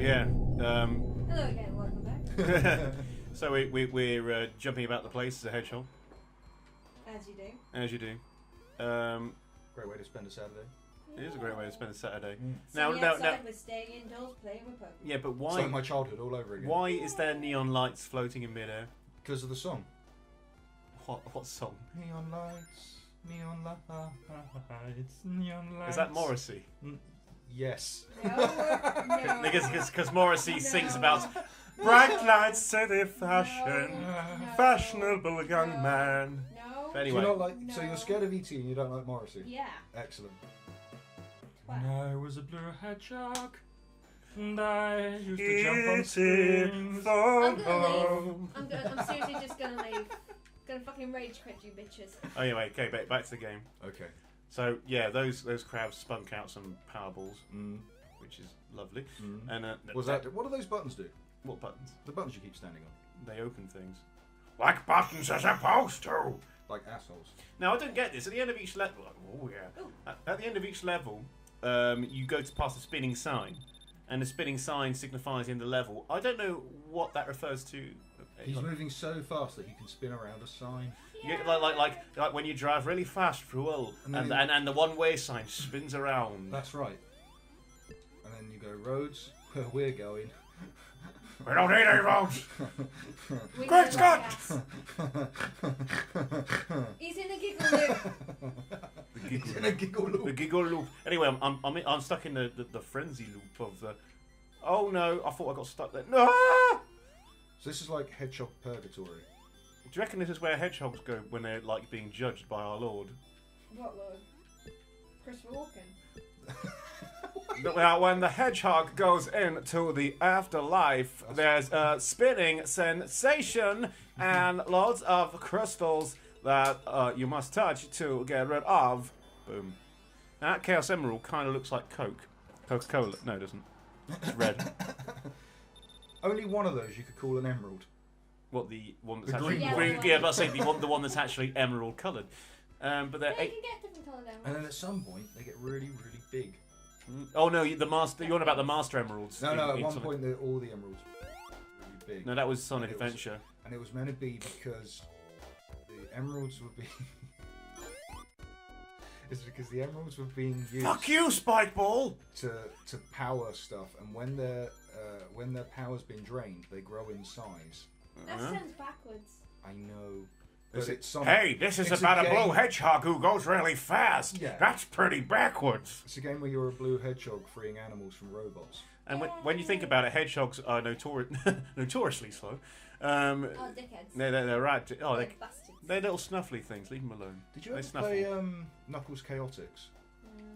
Yeah. Hello again, welcome back. So we're jumping about the place as a hedgehog. As you do. As you do. Great way to spend a Saturday. It is a great way to spend a Saturday. Now, we're staying indoors playing with Pokemon. Yeah, but why? It's like my childhood all over again. Why is there neon lights floating in midair? Because of the song. What song? Neon lights, neon lights, neon lights. Is that Morrissey? Yes. No. Because Morrissey sings about bright lights, city fashion, fashionable young man. No. But anyway. Do you not like, so you're scared of E.T. and you don't like Morrissey? Yeah. Excellent. Wow. When I was a blue hedgehog, and I used to jump on swings. I'm gonna leave. I'm seriously just gonna leave. Gonna fucking rage quit you bitches. Anyway, okay, back to the game. Okay. So yeah, those crabs spunk out some power balls, which is lovely. And what do those buttons do? What buttons? The buttons you keep standing on. They open things. Like buttons are supposed to. Like assholes. Now I don't get this. At the end of each level, at the end of each level, you go to past a spinning sign, and the spinning sign signifies the end of the level. I don't know what that refers to. He's moving so fast that he can spin around a sign. Yeah, like when you drive really fast through Hull, and the one-way sign spins around. That's right. And then you go roads where we're going. We don't need any roads. Great Scott! He's in a giggle loop. He's in a giggle loop. The giggle loop. Anyway, I'm stuck in the frenzy loop of the. Oh no! I thought I got stuck there. No! So this is like hedgehog purgatory. Do you reckon this is where hedgehogs go when they're like being judged by our Lord? What Lord? Christopher Walken. Now, when the hedgehog goes into the afterlife, there's a spinning sensation and loads of crystals that you must touch to get rid of. Boom. Now, that Chaos Emerald kind of looks like Coke. Coca-Cola. No, it doesn't. It's red. Only one of those you could call an emerald. What, the one that's The actually green one? Yeah, but I say the one that's actually emerald coloured. But they're Yeah, you can get different coloured emeralds. And then at some point they get really, really big. Oh no, the master. You're on about the master emeralds. No, at one point all the emeralds were really big. No, that was Sonic Adventure. And it was meant to be because the emeralds would be. It's because the emeralds were being used. Fuck you, Spikeball! To power stuff, and when their power's been drained, they grow in size. That sounds backwards. I know. But it's hey, this is about a blue hedgehog who goes really fast. Yeah. That's pretty backwards. It's a game where you're a blue hedgehog freeing animals from robots. And when you think about it, hedgehogs are notoriously slow. Dickheads. They're right. Bastards. They're little snuffly things. Leave them alone. Did you ever play Knuckles Chaotix?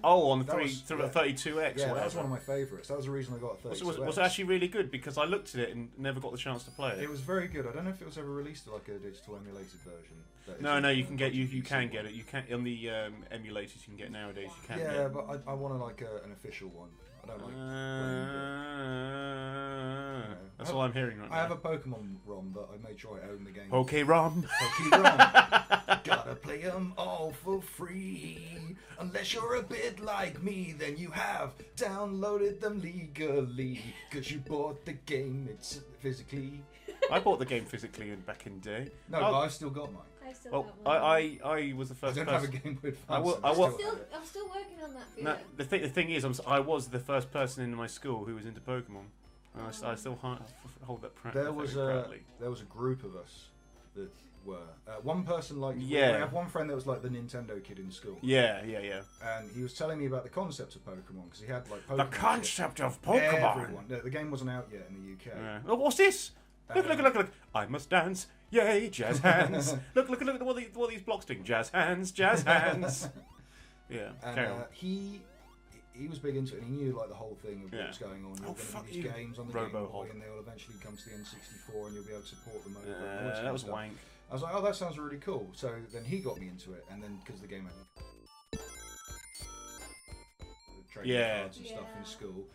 Oh, on the 32X. Yeah, that was one of my favourites. That was the reason I got a 32X. Was it actually really good? Because I looked at it and never got the chance to play it. It was very good. I don't know if it was ever released like a digital emulated version. No, you can get you can get it. You can on the emulators you can get nowadays. You can. Yeah, but I want an official one. I don't like playing That's all I'm hearing right now. I have a Pokemon ROM that I made sure I own the game. Poke-ROM. Gotta play them all for free. Unless you're a bit like me, then you have downloaded them legally. Because you bought the game physically. I bought the game physically back in the day. No, but I've still got mine. I've still got one. I was the first I don't person. have a Game Boy Advance. I'm still working on that for you. No, the thing is, I was the first person in my school who was into Pokemon. And I still hold that proudly. There was a group of us that were one person like I have one friend that was like the Nintendo kid in school. Yeah. And he was telling me about the concept of Pokemon because he had like Pokemon. The concept of Pokemon. Everyone. No, the game wasn't out yet in the UK. Yeah. Oh, what's this? Look! I must dance. Yay, jazz hands. look at what these blocks doing. Jazz hands. Yeah. And he was big into it, and he knew like the whole thing of what was going on. You're going to be these games on the Game Boy, and they will eventually come to the N64, and you'll be able to support them over. That was wank. I was like, oh, that sounds really cool. So then he got me into it, and then because the game had trading cards and stuff in school,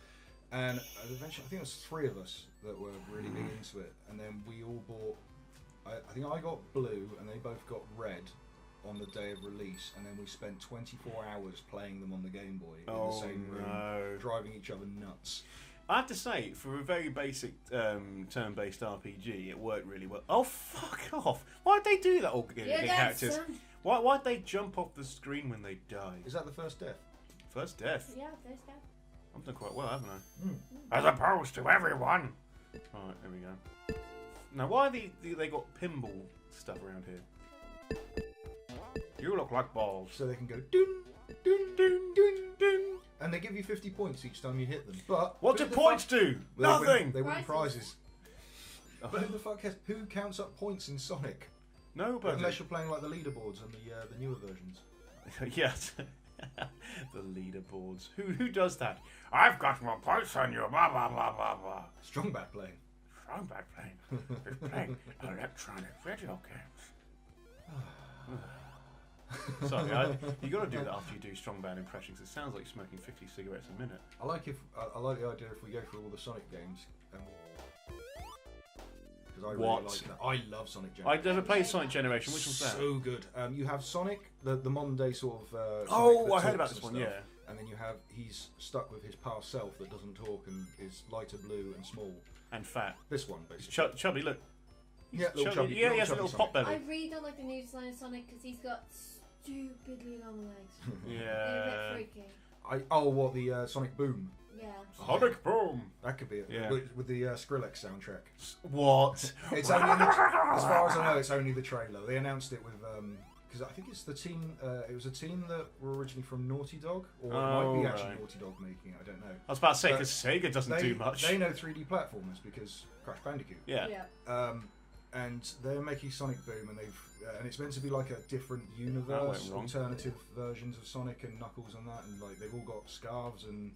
and eventually I think it was 3 of us that were really big into it, and then we all bought. I think I got blue, and they both got red on the day of release, and then we spent 24 hours playing them on the Game Boy in the same room, driving each other nuts. I have to say, for a very basic turn-based RPG, it worked really well. Oh, fuck off! Why'd they do that? All characters. Why'd they jump off the screen when they die? Is that the first death? First death. Yeah, first death. I've done quite well, haven't I? Mm. As opposed to everyone. Alright, there we go. Now, why they got pinball stuff around here? You look like balls. So they can go dun, dun, dun, dun, dun, and they give you 50 points each time you hit them. But what do points do? Nothing. They win prizes. But who the fuck cares? Who counts up points in Sonic? Nobody. Unless you're playing like the leaderboards and the newer versions. Yes. The leaderboards. Who does that? I've got more points on you. Blah blah blah blah blah. Strong back playing. Strong back playing. He's playing electronic video games. Sorry, you got to do that after you do strong band impressions. It sounds like you're smoking 50 cigarettes a minute. I like the idea if we go through all the Sonic games. Because I really like that. I love Sonic Generation. I never played Sonic Generation. Which one's that? So good. You have Sonic, the modern day sort of. Oh, I heard about this one. Stuff. Yeah. And then you have he's stuck with his past self that doesn't talk and is lighter blue and small and fat. This one basically. Chubby, look. Yeah, little chubby. Yeah, he has a little Sonic. pot belly. I really don't like the new design of Sonic because he's got stupidly long legs. Yeah. They're a bit freaky. What the Sonic Boom? Yeah. Sonic Boom. That could be it. Yeah. With the Skrillex soundtrack. What? It's only as far as I know, it's only the trailer. They announced it with because I think it's the team. It was a team that were originally from Naughty Dog, or it might be actually Naughty Dog making it. I don't know. I was about to say because Sega doesn't do much. They know 3D platformers because Crash Bandicoot. Yeah. And they're making Sonic Boom, and and it's meant to be like a different universe, alternative versions of Sonic and Knuckles and that, and like they've all got scarves and.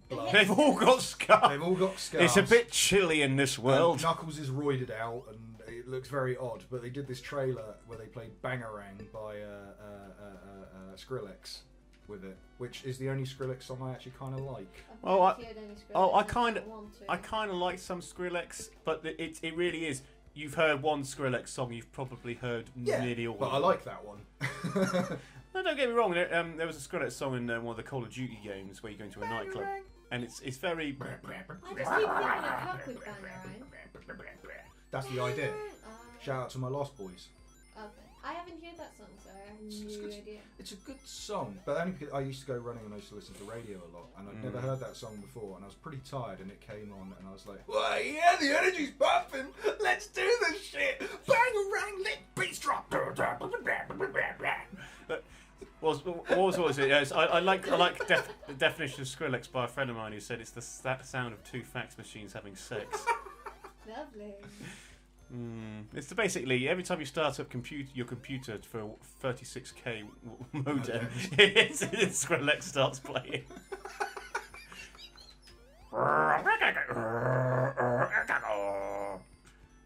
Blood. They've all got scarves. They've all got scarves. It's a bit chilly in this world. And Knuckles is roided out, and it looks very odd. But they did this trailer where they played Bangarang by Skrillex with it, which is the only Skrillex song I actually kind of like. I kind of like some Skrillex, but it really is. You've heard one Skrillex song, you've probably heard nearly all. But I like that one. No, don't get me wrong. There was a Skrillex song in one of the Call of Duty games where you go into a nightclub, and it's very. I just keep thinking of Cup with Bangarang. That's the idea. Shout out to my Lost Boys. Okay. I haven't heard that song, so I have no idea. It's a good song, but only because I used to go running and I used to listen to radio a lot, and I'd never heard that song before, and I was pretty tired, and it came on, and I was like, "Well, yeah, the energy's pumping. Let's do this shit. Bangarang, lick, bass drop." What was it? Yes, I like the definition of Skrillex by a friend of mine who said it's the sound of two fax machines having sex. Lovely. It's basically every time you start up your computer for 36K modem, Skrillex starts playing.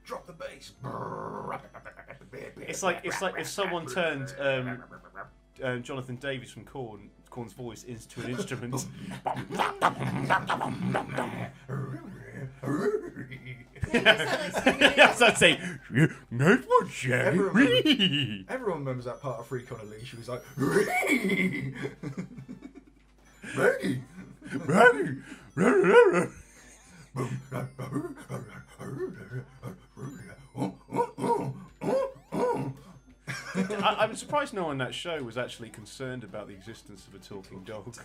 Drop the bass. It's like if someone turned Jonathan Davis from Korn's voice into an instrument. Yes, I'd say, nice one, Jerry. Everyone remembers that part of Freak on a Leash. She was like, Maggie, Maggie. I'm surprised no one on that show was actually concerned about the existence of a talking dog.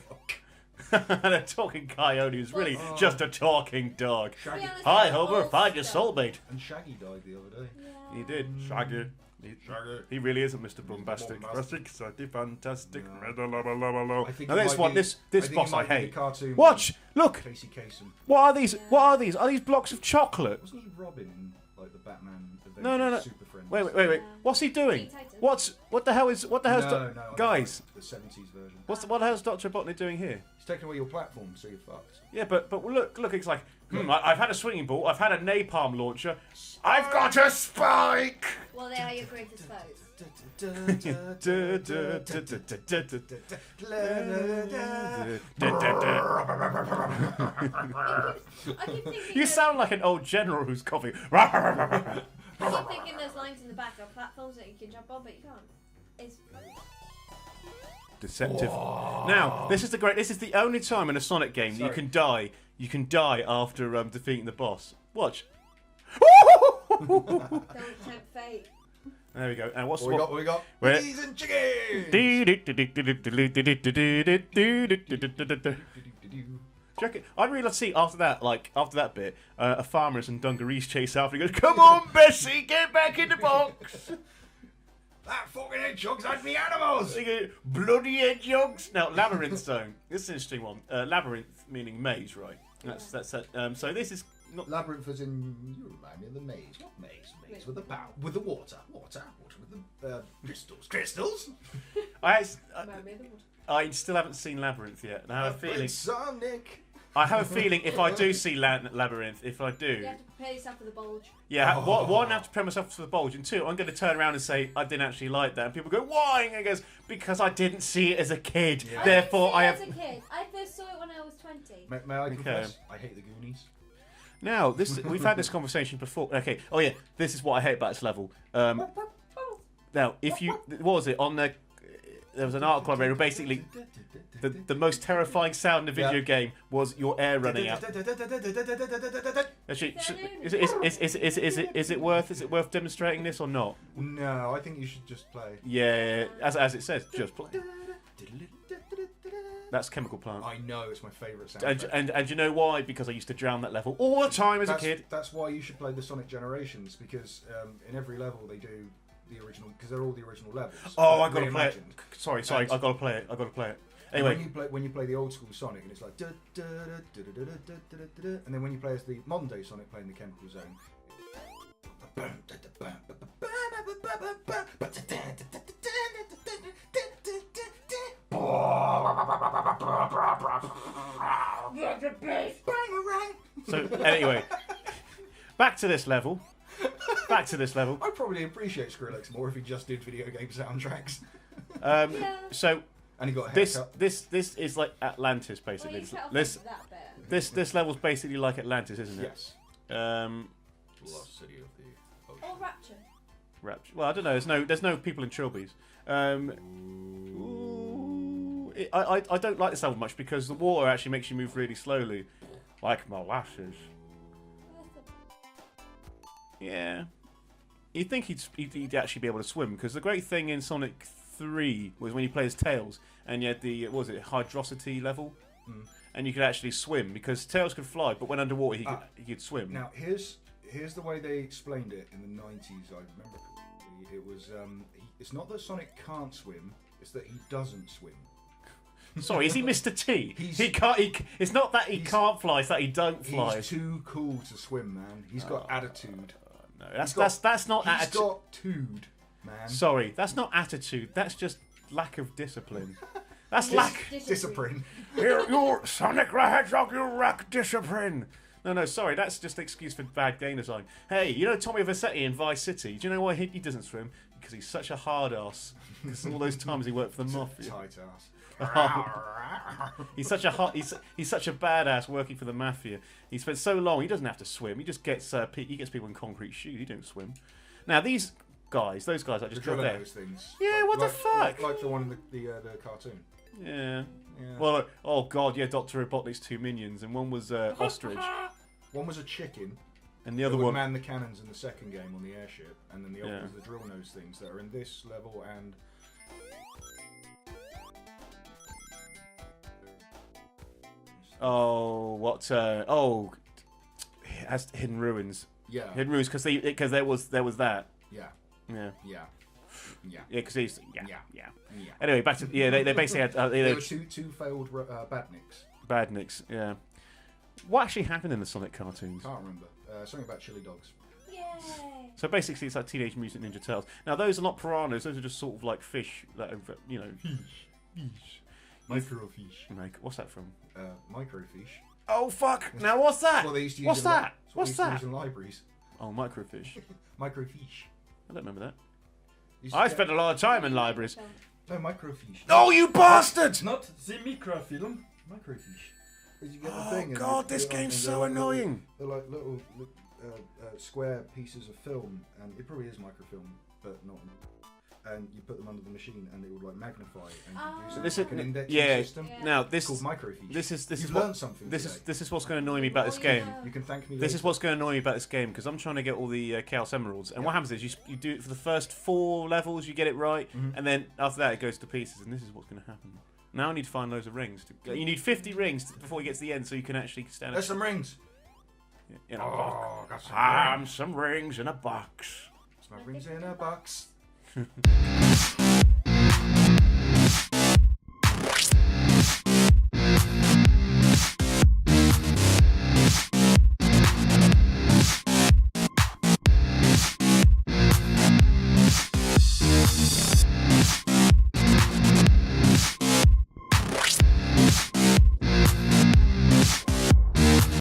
And a talking coyote is really just a talking dog. Hi, Homer, find your soulmate. And Shaggy died the other day. He did. Shaggy. He really isn't Mr. Bombastic. Fantastic. Now this boss I hate. Watch! Look! Casey Kasem. What are these? What are these? Are these blocks of chocolate? Wasn't he Robin in like the Batman Adventures? No. Super Friends? Wait. What's he doing? What the hell is guys? The 70s version. What the hell's Dr. Botany doing here? He's taking away your platform, so you're fucked. Yeah, but look, it's like, I've had a swinging ball, I've had a napalm launcher, I've got a spike! Well, they are your greatest foes. You sound like an old general who's coughing. I keep thinking those lines in the back are platforms that you can jump on, but you can't. It's deceptive. Now, this is the only time in a Sonic game that you can die You can die after defeating the boss. Watch. Don't tempt fate. There we go. And what's What we got? Where- Peas and chickens! I'd really like to see after that, after that bit, a farmer's and dungarees chase after. He goes, "Come on, Bessie, get back in the box." That fucking hedgehog's had me animals! They go, "Bloody hedgehogs." Now, labyrinth zone. This is an interesting one. Labyrinth meaning maze, right? That's it. So this is not. Labyrinth as in, you remind me of the maze. What maze? Maze with the power. With the water. Water with the crystals. Crystals? I still haven't seen Labyrinth yet, and I have a feeling. Sonic. I have a feeling if I do see Labyrinth, if I do, You have to prepare yourself for the bulge. yeah. One, I have to prepare myself for the bulge, and two, I'm going to turn around and say I didn't actually like that, and people go, "Why?" And I goes, "Because I didn't see it as a kid. Yeah. Therefore, I As have." a kid, I first saw it when I was 20. May I confess? I hate the Goonies. Now, we've had this conversation before. Okay. Oh yeah, this is what I hate about this level. Now, if you, what was it on the? There was an article I read where basically the most terrifying sound in a video game was your air running out. Actually, is it worth demonstrating this or not? No, I think you should just play. Yeah, as it says, just play. That's Chemical Plant. I know, it's my favourite sound. And you know why? Because I used to drown that level all the time as a kid. That's why you should play the Sonic Generations, because in every level they do the original, because they're all the original levels. Oh, I gotta play it. Sorry, I gotta play it. Anyway, when you play the old school Sonic, and it's like, and then when you play as the modern day Sonic playing the Chemical Zone. So anyway, back to this level. I'd probably appreciate Skrillex more if he just did video game soundtracks. So and he got a this haircut. is like Atlantis basically. Well, you cut off this that bit. this level's basically like Atlantis, isn't it? Yes. Lost City of the Ocean. Or Rapture. Rapture. Well, I don't know. There's no people in trilbies. I don't like this level much because the water actually makes you move really slowly, like molasses. Yeah. You'd think he'd actually be able to swim, because the great thing in Sonic 3 was when you play as Tails and you had the, what was it, hydrosity level, and you could actually swim, because Tails could fly, but when underwater he could swim. Now here's the way they explained it in the 90s. I remember it was it's not that Sonic can't swim; it's that he doesn't swim. Sorry, is he Mr. T? He can't. It's not that he can't fly; it's that he don't fly. He's too cool to swim, man. He's got attitude. No, that's not attitude. He's got tude, man. Sorry, that's not attitude. That's just lack of discipline. That's lack discipline. You're Sonic the Hedgehog. You lack discipline. No, sorry, that's just an excuse for bad game design. Hey, you know Tommy Vercetti in Vice City? Do you know why he doesn't swim? Because he's such a hard ass. Because all those times he worked for the mafia. Tight ass. He's such a he's such a badass working for the mafia. He spent so long. He doesn't have to swim. He just gets people in concrete shoes. He don't swim. Now those guys that just got there. Those things. Yeah, what the fuck? Like the one in the cartoon. Yeah. Well, oh god, yeah. Dr. Robotnik's two minions, and one was ostrich, One was a chicken. and the other would one. man the cannons in the second game on the airship, and then the other was the drill nose things that are in this level and. Oh, what? It has Hidden Ruins. Yeah. Hidden Ruins, because there was that. Yeah. Yeah. Yeah. Yeah. Yeah, because he's Yeah. Anyway, back to they basically had There were two failed badniks. badniks. Yeah. What actually happened in the Sonic cartoons? Can't remember. Something about chili dogs. Yay! So basically, it's like Teenage Mutant Ninja Turtles. Now, those are not piranhas; those are just sort of like fish that are, Microfiche. Like, what's that from? Microfiche. Oh fuck! Now what's that? Well, they used to use What's in that? What's What's that? that? In libraries. Oh, microfiche. Microfiche. I don't remember that. Used to I get- spent a lot of time in libraries. No, microfiche. Oh, you bastard! Not the microfilm. Microfiche. Because you get the Oh thing. and god, they- this they're game's like so annoying. They're like little square pieces of film, and it probably is microfilm, but not. and you put them under the machine, and it would like magnify and Oh. use it like an indexing yeah. system. Yeah. Now It's called microfiche. this is You've what learned something. this today. is what's going to annoy me about this Oh, game. yeah. You can thank me. This later. is what's going to annoy me about this game because I'm trying to get all the Chaos Emeralds, and what happens is you do it for the first 4 levels, you get it right, and then after that it goes to pieces, and this is what's going to happen. Now I need to find loads of rings. You need 50 rings before you get to the end, so you can actually stand. There's some rings. In a box. Oh, got some rings. Some rings in a box. Some rings in a box.